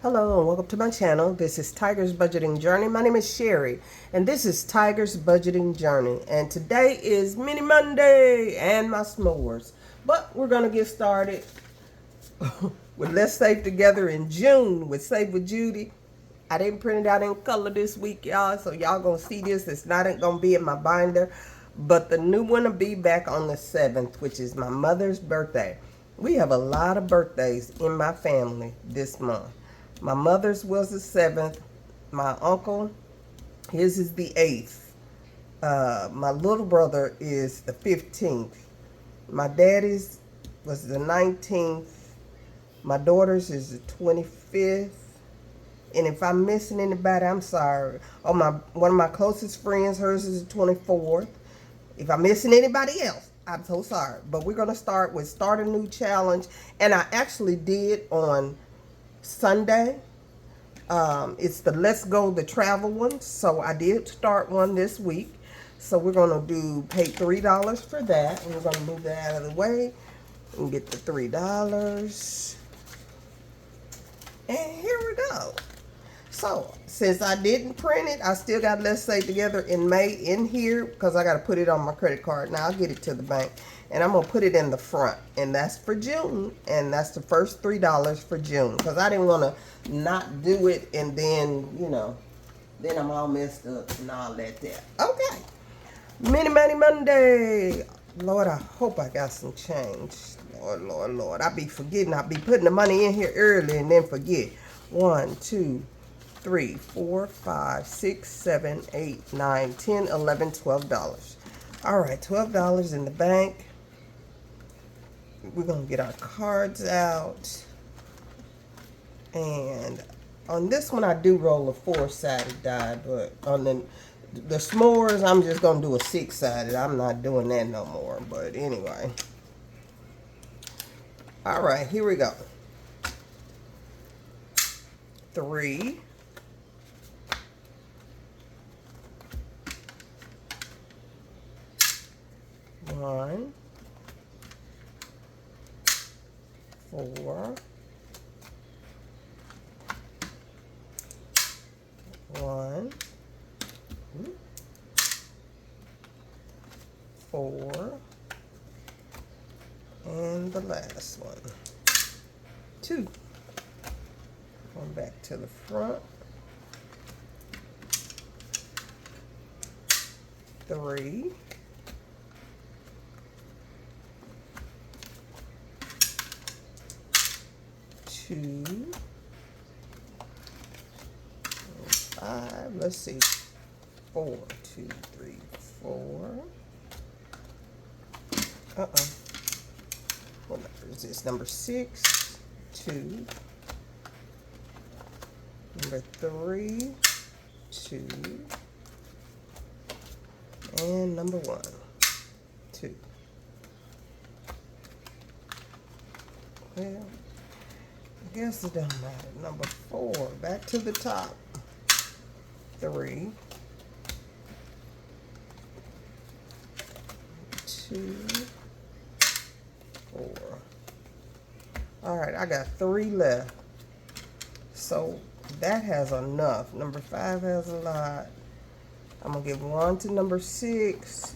Hello and welcome to my channel. This is Tiger's Budgeting Journey. My name is Sherry and this is Tiger's Budgeting Journey. And today is Mini Monday and my s'mores. But we're going to get started with Let's Save Together in June with Save with Judy. I didn't print it out in color this week, y'all, so y'all going to see this. It's not going to be in my binder, but the new one will be back on the 7th, which is my mother's birthday. We have a lot of birthdays in my family this month. My mother's was the 7th. My uncle, his is the 8th. My little brother is the 15th. My daddy's was the 19th. My daughter's is the 25th. And if I'm missing anybody, I'm sorry. Oh, one of my closest friends, hers is the 24th. If I'm missing anybody else, I'm so sorry. But we're going to start with Start a New Challenge. And I actually did on Sunday. It's the Let's Go the Travel one. So I did start one this week. So we're going to pay $3 for that. And we're going to move that out of the way and get the $3. And here we go. So since I didn't print it, I still got Let's Save Together in May in here because I got to put it on my credit card. Now I'll get it to the bank. And I'm going to put it in the front. And that's for June. And that's the first $3 for June. Because I didn't want to not do it and then, then I'm all messed up and all that there. Okay. Mini Money Monday. Lord, I hope I got some change. Lord, Lord, Lord. I be forgetting. I be putting the money in here early and then forget. 1, 2, 3, 4, 5, 6, 7, 8, 9, 10, 11, $12. All right, $12 in the bank. We're going to get our cards out. And on this one, I do roll a 4-sided die, but on the s'mores, I'm just going to do a 6-sided. I'm not doing that no more, but anyway. All right, here we go. 3. 1, 4, 1, 4, and the last one, 2. Going back to the front, 3, 2, 5. Let's see, 4, 2, 3, 4. What number is this? Number 6, 2. Number 3, 2. And number 1, 2. Well, I guess it doesn't matter. Number 4, back to the top. 3, 2, 4. All right, I got 3 left. So that has enough. Number 5 has a lot. I'm going to give 1 to number 6.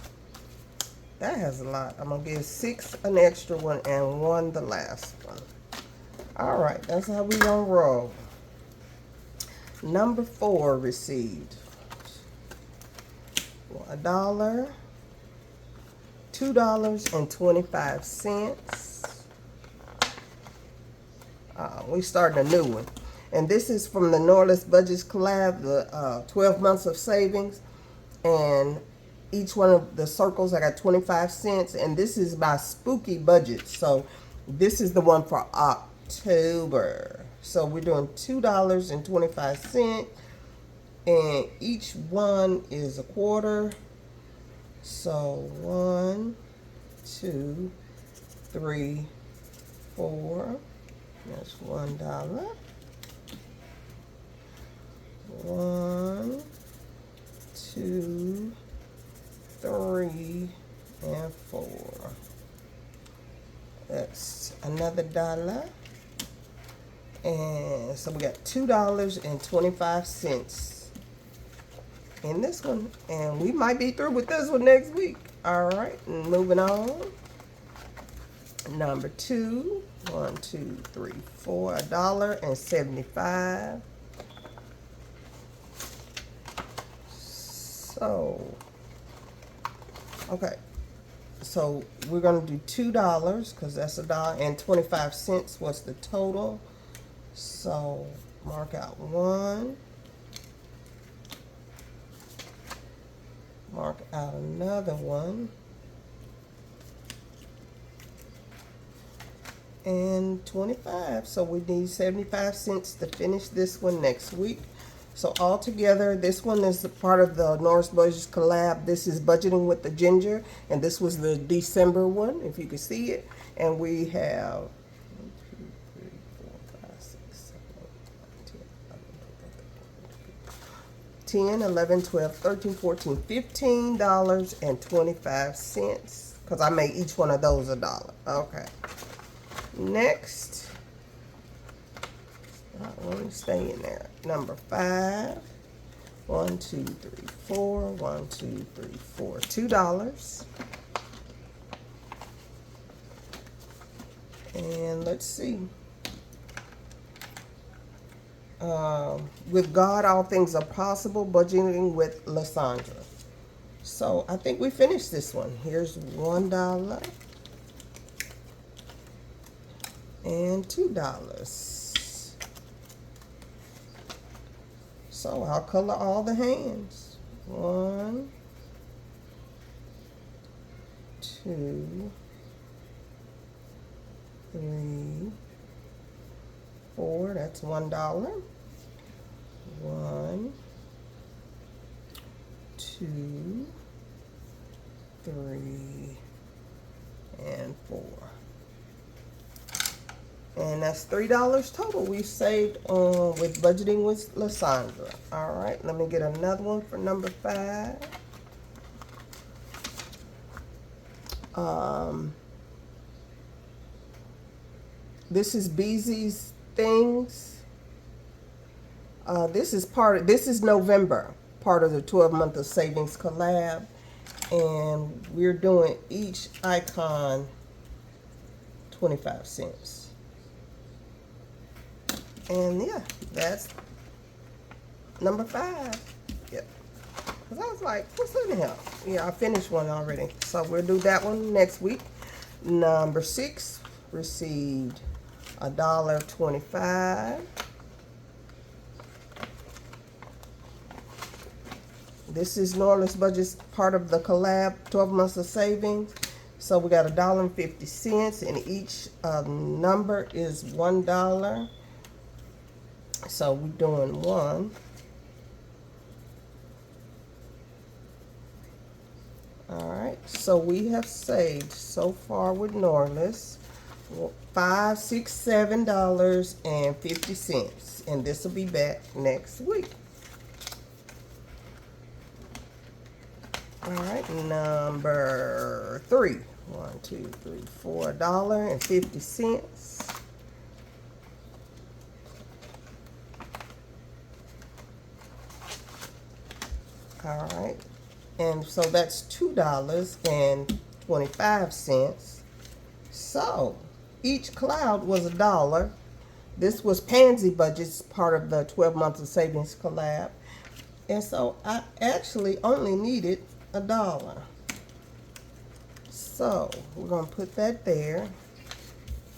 That has a lot. I'm going to give 6 an extra one and 1 the last one. All right, that's how we going to roll. Number 4 received $1, $2.25. We started a new one. And this is from the Norless Budgets collab, the 12 months of savings. And each one of the circles, I got 25 cents. And this is by Spooky Budget. So this is the one for October. So we're doing $2.25. And each one is a quarter. So 1, 2, 3, 4. That's $1. 1, 2, 3, and 4. That's another $1. And so we got $2.25 in this one. And we might be through with this one next week. All right, and moving on. Number 2, 1, 2, 3, 4, $1.75. So, okay. So we're gonna do $2 because that's $1.25 was the total. So mark out 1. Mark out another one. And 25. So we need 75 cents to finish this one next week. So altogether, this one is a part of the Norris Budgets collab. This is Budgeting with the Ginger, and this was the December one, if you can see it. And we have 10, 11, 12, 13, 14, $15.25 because I made each one of those $1. Okay. Next, let me stay in there. Number 5, 1, 2, 3, 4, 1, 2, 3, 4, $2. And let's see. With God, all things are possible. Budgeting with Lysandra. So I think we finished this one. Here's $1 and $2. So I'll color all the hands. 1, 2, 3, 4. That's $1. 1, 2, 3, and 4. And that's $3 total we saved with Budgeting with Lysandra. All right, let me get another one for number 5. This is Beezy's Things. This is November, part of the 12-month of savings collab, and we're doing each icon 25 cents. And yeah, that's number 5. Yep. Cause I was like, what's in here? Yeah, I finished one already, so we'll do that one next week. Number 6 received $1.25. This is Norris Budgets, part of the collab, 12 months of savings. So we got $1.50, and each number is $1. So we're doing 1. All right, so we have saved so far with Norris $5, $6, $7.50, and this will be back next week. All right, number 3. 1, 2, 3, 4, $1.50. All right, and so that's $2.25. So each cloud was $1. This was Pansy Budgets, part of the 12 months of savings collab. And so I actually only needed $1. So we're going to put that there.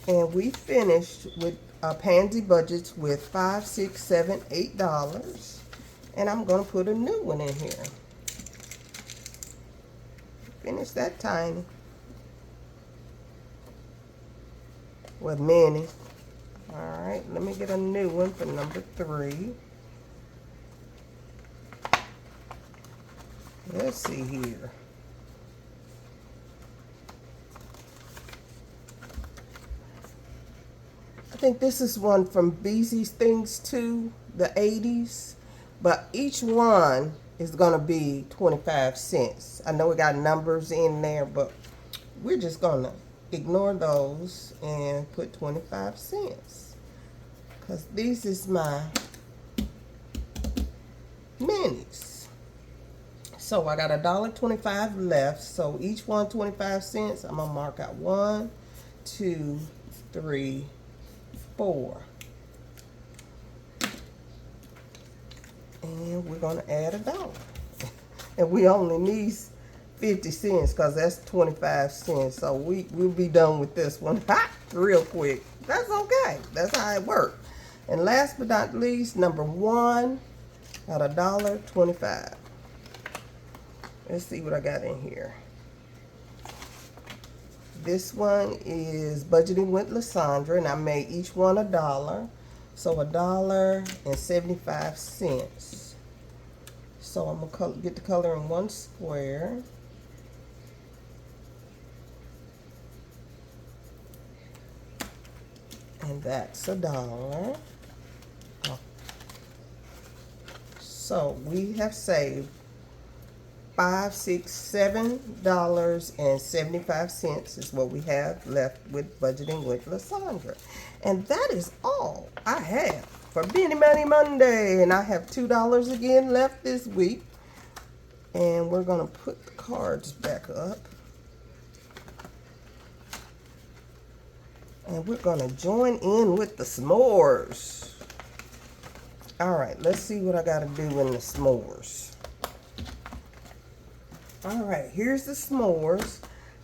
And we finished with Pansy Budgets with $5, $6, $7, $8. And I'm going to put a new one in here. Finish that tiny. With many. Alright, let me get a new one for number 3. Let's see here. I think this is one from Beezy's Things too, the 80s. But each one is going to be 25 cents. I know we got numbers in there, but we're just going to ignore those and put 25 cents. because these is my minis. So I got $1.25 left. So each one 25 cents. I'm gonna mark out 1, 2, 3, 4. And we're gonna add $1. And we only need 50 cents because that's 25 cents. So we'll be done with this one real quick. That's okay. That's how it works. And last but not least, number 1 at $1.25. Let's see what I got in here. This one is Budgeting with Lysandra, and I made each one $1. So $1.75. So I'm gonna get the color in 1 square. And that's $1. Oh. So we have saved $5, $6, $7.75 is what we have left with Budgeting with Lysandra. And that is all I have for Mini Monday. And I have $2 again left this week. And we're going to put the cards back up. And we're going to join in with the s'mores. All right, let's see what I got to do in the s'mores. All right, here's the s'mores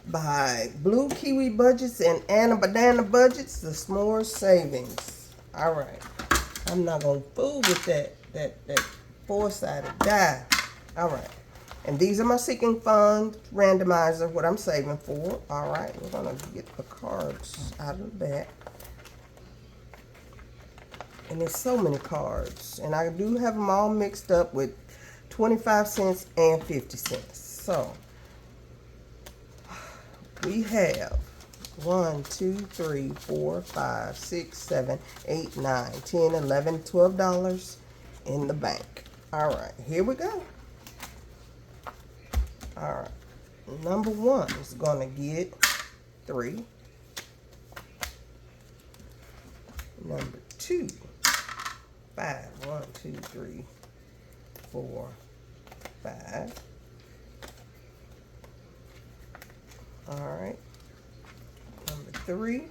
by Blue Kiwi Budgets and Anna Banana Budgets, the s'mores savings. All right, I'm not going to fool with that 4-sided die. All right, and these are my sinking fund randomizer, what I'm saving for. All right, we're going to get the cards out of the back. And there's so many cards. And I do have them all mixed up with 25 cents and 50 cents. So, we have 1, 2, 3, 4, 5, 6, 7, 8, 9, 10, 11, $12 in the bank. All right, here we go. All right, number 1 is going to get 3. Number 2, 5. 1, 2, 3, 4, 5. All right. Number 3,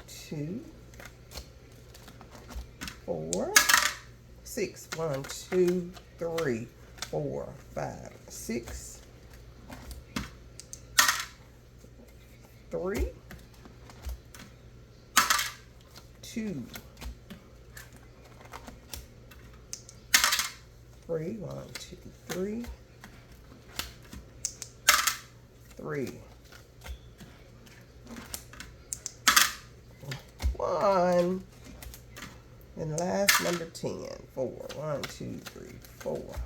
2, 4, 6. 1, 2, 3, 4, 5, 6. 3, 2, 3. 1, 2, 3. 3, 1, and last number 10, 4, 1, 2, 3, 4.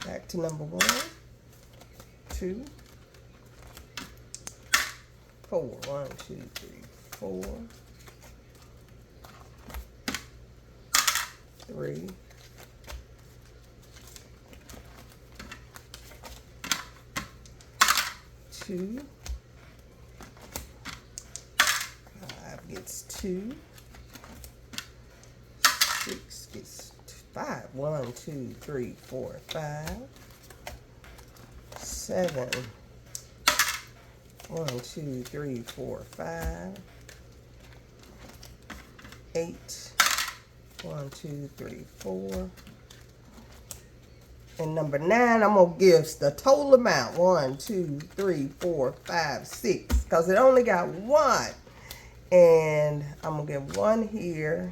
Back to number 1, 2, 4, 1, 2, 3, 4, 3, 2, 5 gets 2, 6 gets 5, 1, 2, 3, 4, 5, 7, 1, 2, 3, 4, 5, 8, 1, 2, 3, 4. And number 9, I'm going to give the total amount. 1, 2, 3, 4, 5, 6. Because it only got 1. And I'm going to give 1 here.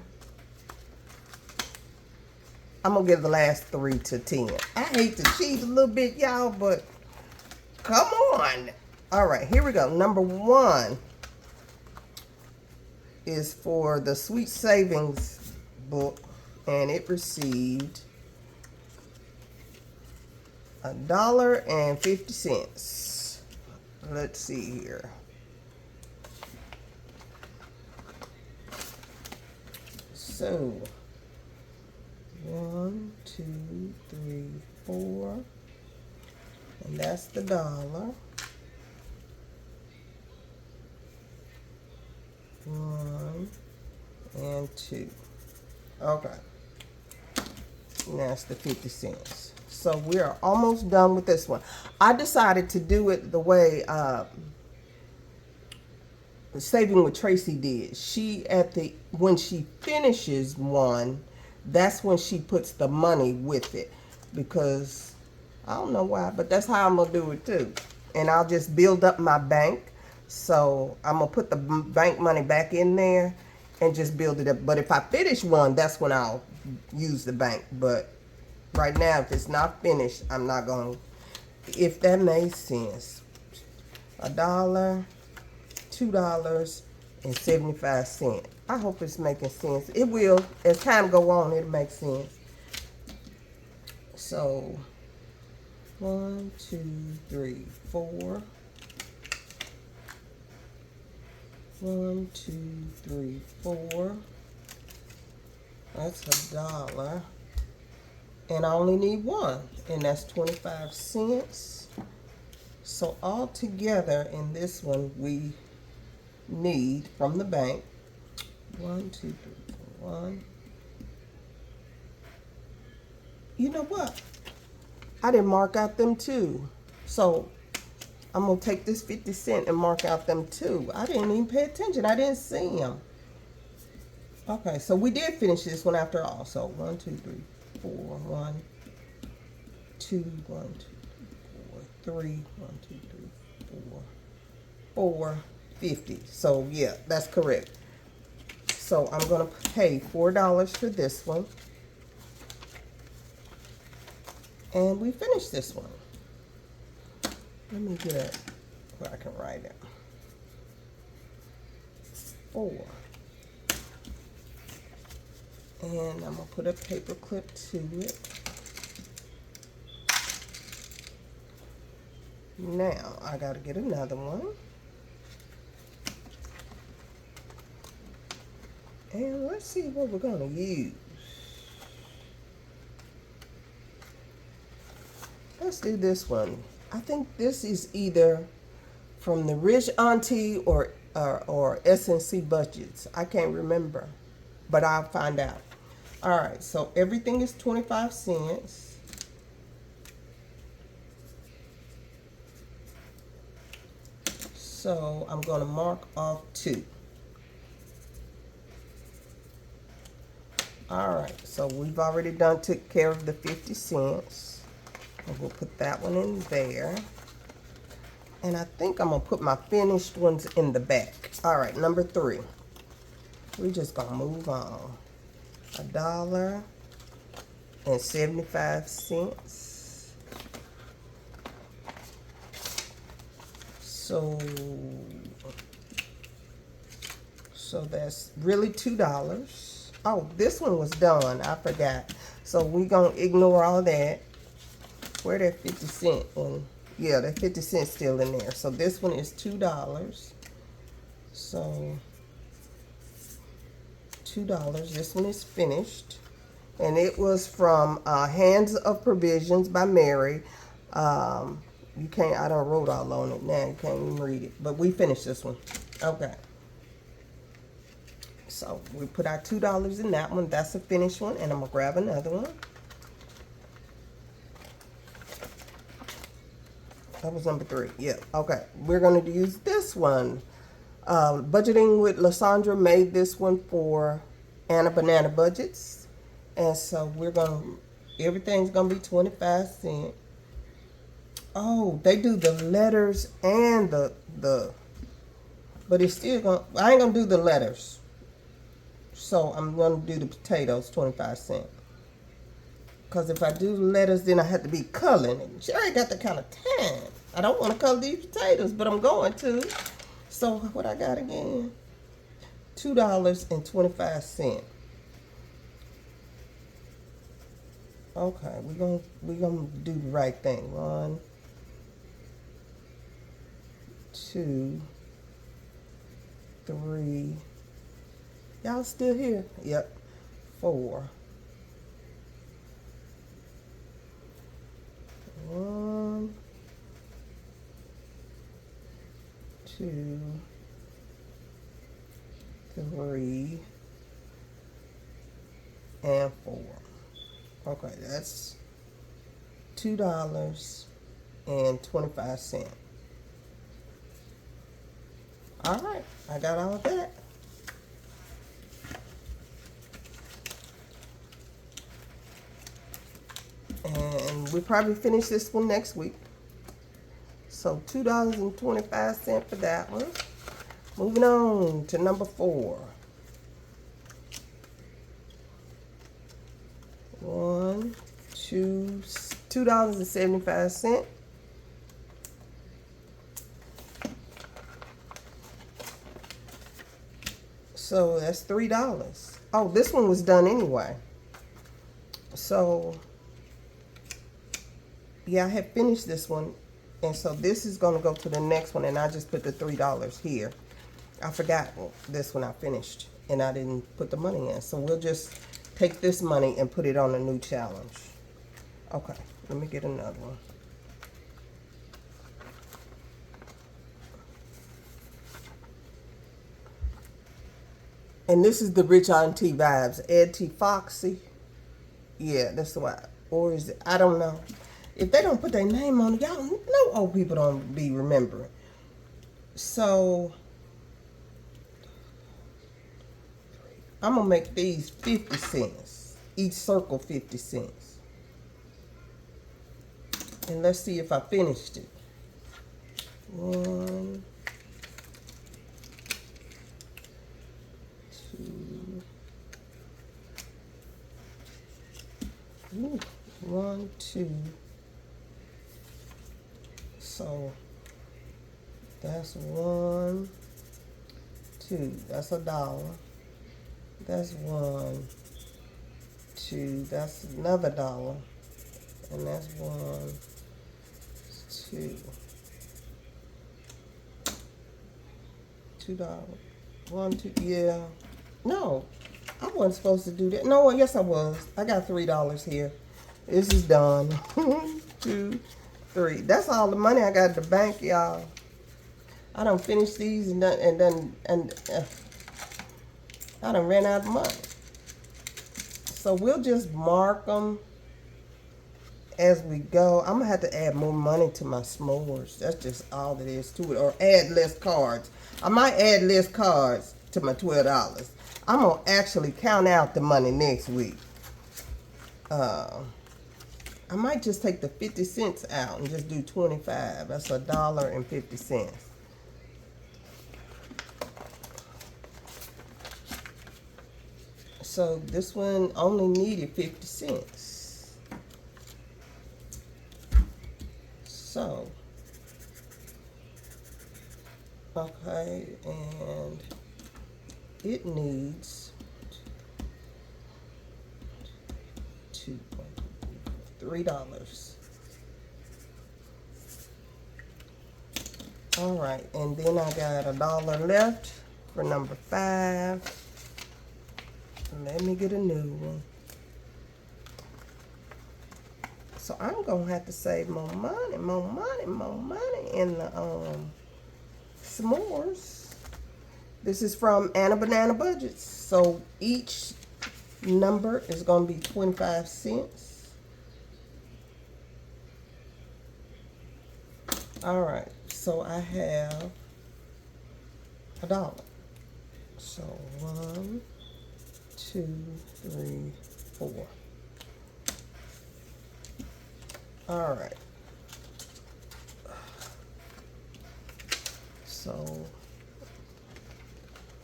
I'm going to give the last 3 to 10. I hate to cheat a little bit, y'all, but come on. All right, here we go. Number 1 is for the Sweet Savings book. And it received $1.50. Let's see here. So 1, 2, 3, 4, and that's the $1. 1, and 2. Okay. And that's the 50 cents. So we are almost done with this one. I decided to do it the way Saving with Tracy did. She when she finishes one, that's when she puts the money with it, because I don't know why, but that's how I'm gonna do it too. And I'll just build up my bank. So I'm gonna put the bank money back in there and just build it up. But if I finish one, that's when I'll use the bank. But right now, if it's not finished, I'm not gonna. If that makes sense, $1, $2.75. I hope it's making sense. It will. As time go on, it'll make sense. So 1, 2, 3, 4. 1, 2, 3, 4. That's $1. And I only need one, and that's 25 cents. So all together in this one, we need from the bank 1, 2, 3, 4, 1. You know what? I didn't mark out them two. So I'm going to take this 50 cent and mark out them two. I didn't even pay attention. I didn't see them. Okay, so we did finish this one after all. So 1, 2, 3, 4, 1, 2, 1, 2, 4, 3, 1, 2, 3, 4, 50. So yeah, that's correct. So I'm going to pay $4 for this one. And we finished this one. Let me get it where I can write it. 4. And I'm going to put a paper clip to it. Now, I got to get another one. And let's see what we're going to use. Let's do this one. I think this is either from the Rich Auntie or SNC Budgets. I can't remember, but I'll find out. All right, so everything is 25 cents. So I'm going to mark off 2. All right, so we've already took care of the 50 cents. And we'll put that one in there. And I think I'm going to put my finished ones in the back. All right, number 3. We're just going to move on. $1.75. So that's really $2. Oh, this one was done. I forgot. So we're going to ignore all that. Where that 50 cent? And yeah, that 50 cent still in there. So this one is $2. So $2. This one is finished. And it was from Hands of Provisions by Mary. You can't, I don't wrote all on it now. You can't even read it. But we finished this one. Okay. So we put our $2 in that one. That's a finished one. And I'm going to grab another one. That was number 3. Yeah. Okay. We're going to use this one. Budgeting with Lysandra made this one for Anna Banana Budgets. And so we're going to, everything's going to be 25 cents. Oh, they do the letters and the but it's still going to, I ain't going to do the letters. So I'm going to do the potatoes, 25 cents. Because if I do the letters, then I have to be coloring. And sure, I ain't got that kind of time. I don't want to color these potatoes, but I'm going to. So what I got again? $2.25. Okay, we're gonna do the right thing. 1, 2, 3. Y'all still here? Yep. 4. 1, 2, 3, and 4. Okay, that's $2.25. All right, I got all of that. And we'll probably finish this one next week. So $2.25 for that one. Moving on to number 4. $2.75. So that's $3. Oh, this one was done anyway. So yeah, I had finished this one, and so this is going to go to the next one, and I just put the $3 here. I forgot this one I finished, and I didn't put the money in. So we'll just take this money and put it on a new challenge. Okay, let me get another one. And this is the Rich Auntie vibes. Ed T. Foxy. Yeah, that's the one. Or is it? I don't know. If they don't put their name on it, y'all know old people don't be remembering. So I'm going to make these 50 cents. Each circle 50 cents. And let's see if I finished it. 1, 2. 1, 2. So that's 1, 2. That's $1. That's 1, 2. That's another $1. And that's 1, 2. $2. 1, 2. Yeah. No, I wasn't supposed to do that. No, yes I was. I got $3 here. This is done. 2, 3. That's all the money I got at the bank, y'all. I done finished these and I done ran out of money. So we'll just mark them as we go. I'm gonna have to add more money to my s'mores. That's just all it is to it. Or add less cards. I might add less cards to my $12. I'm gonna actually count out the money next week. I might just take the 50 cents out and just do 25. That's $1.50. So this one only needed 50 cents. So, okay, and it needs $3. All right, and then I got $1 left for number 5. Let me get a new one. So I'm gonna have to save more money in the s'mores. This is from Anna Banana Budgets. So each number is gonna be 25 cents. All right, so I have $1. So 1, 2, 3, 4. All right. So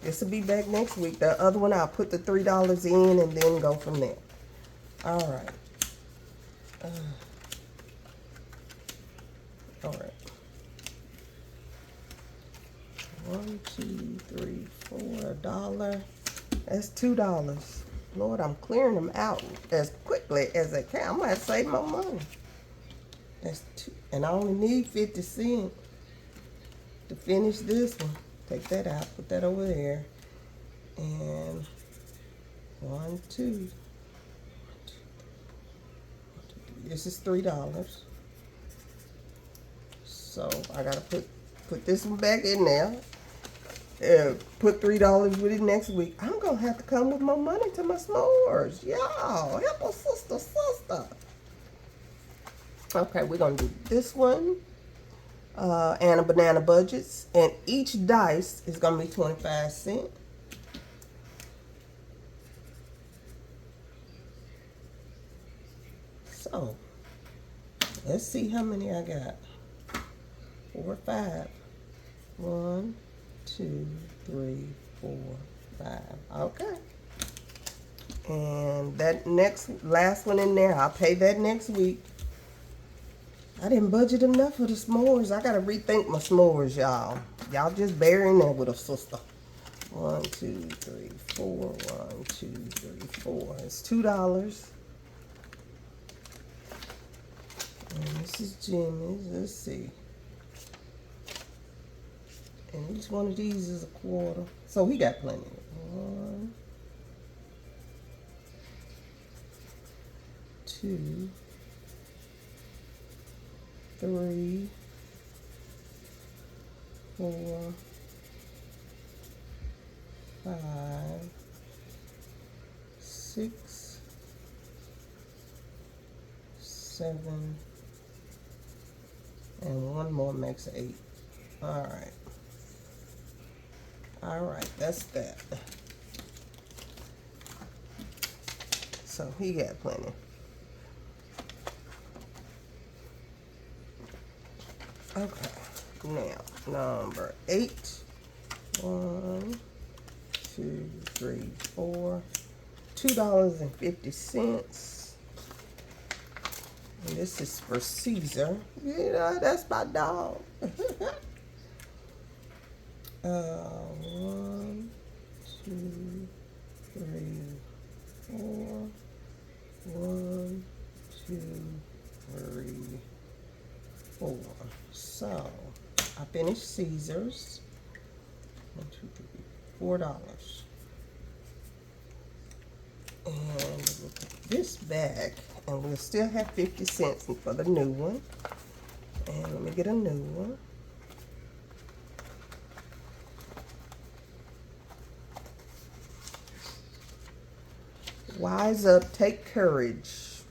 this will be back next week. The other one, I'll put the $3 in and then go from there. All right. All right. 1, 2, 3, 4. $1. That's $2. Lord, I'm clearing them out as quickly as I can. I'm gonna have to save my money. That's 2, and I only need 50 cents to finish this one. Take that out, put that over there, and 1, 2. This is $3. So I gotta put this one back in there. Put $3 with it next week. I'm gonna have to come with more money to my s'mores. Y'all, help a sister. Okay, we're gonna do this one. And a banana budgets. And each dice is gonna be 25 cents. So let's see how many I got. 4, 5. 1, 2, 3, 4, 5. Okay. And that last one in there, I'll pay that next week. I didn't budget enough for the s'mores. I gotta rethink my s'mores, y'all. Y'all just bear in there with a sister. 1, 2, 3, 4. 1, 2, 3, 4. It's $2. And this is Jimmy's. Let's see. And each one of these is a quarter. So we got plenty. 1, 2, 3, 4, 5, 6, 7, and one more makes 8. All right, that's that. So he got plenty. Okay, now number 8. 1, 2, 3, 4. $2.50. And this is for Caesar. You know, that's my dog. 1, 2, 3, 4. 1, 2, 3, 4. So I finished Caesar's. 1, 2, 3, $4. And we'll put this back, and we'll still have 50 cents for the new one. And let me get a new one. Wise up, take courage.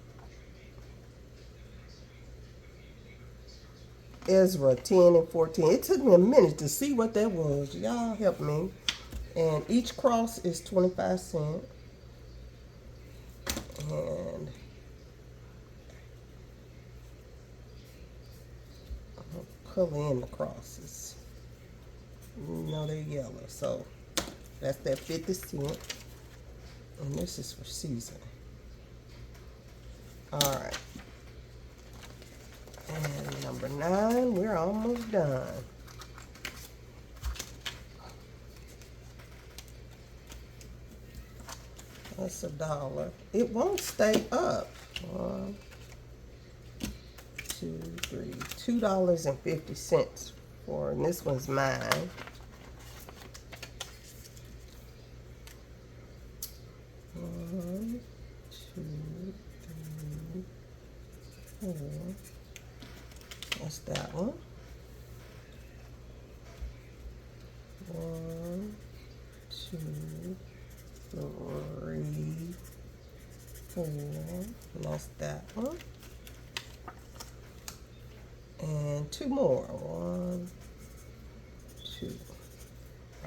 Ezra 10 and 14. It took me a minute to see what that was. Y'all help me. And each cross is 25 cents. And I'll color in the crosses. No, they're yellow. So that's that 50 cents. And this is for Caesar. All right. And number 9, we're almost done. That's $1. It won't stay up. 1, 2, 3, $2.50 for, and this one's mine. 1, 2, 3, 4. That's that one. 1, 2, 3, 4. And that's that one. And 2 more. 1, 2.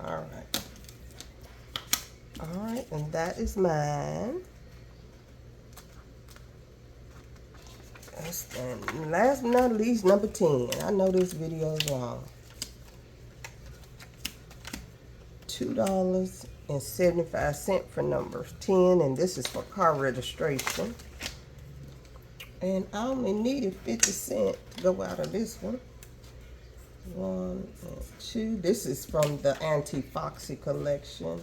All right. All right, and that is mine. And last but not least, number 10. I know this video is long. $2.75 for number 10, and this is for car registration. And I only needed 50 cents to go out of this one. 1 and 2. This is from the Anti-Foxy collection.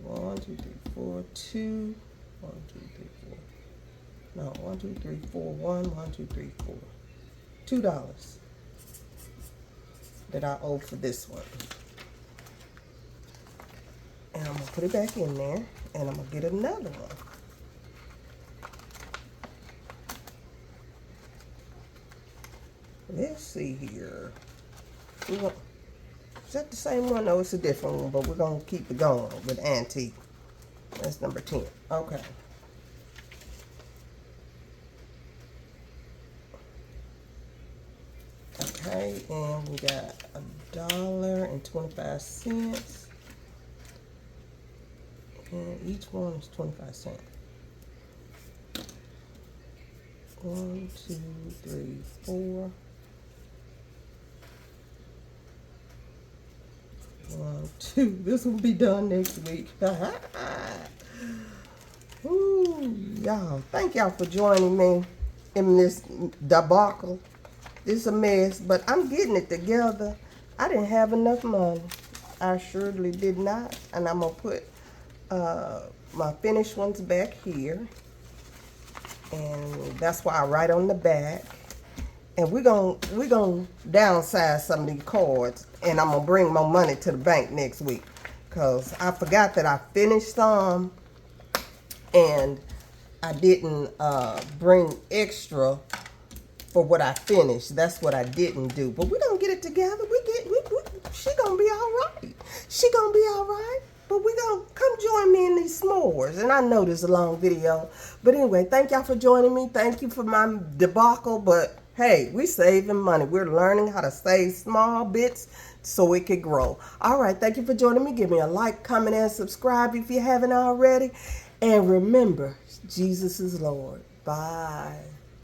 1, 2, 3, 4, 2. 1, 2, 3, 4. No, 1, 2, 3, 4. 1, 1, 2, 3, 4. $2 that I owe for this one. And I'm going to put it back in there, and I'm going to get another one. Let's see here. Is that the same one? No, it's a different one, but we're going to keep it going with antique. That's number 10. Okay. Okay, and we got $1.25. And each one is 25 cents. 1, 2, 3, 4. 1, 2. This will be done next week. Ooh, y'all. Thank y'all for joining me in this debacle. This is a mess, but I'm getting it together. I didn't have enough money. I surely did not. And I'm going to put my finished ones back here. And that's why I write on the back. And we're gonna downsize some of these cards, and I'm gonna bring more money to the bank next week, cause I forgot that I finished some, and I didn't bring extra for what I finished. That's what I didn't do. But we're gonna get it together. She gonna be all right. She gonna be all right. But we gonna come join me in these s'mores. And I know this is a long video, but anyway, thank y'all for joining me. Thank you for my debacle, but hey, we saving money. We're learning how to save small bits so it can grow. All right, thank you for joining me. Give me a like, comment, and subscribe if you haven't already. And remember, Jesus is Lord. Bye.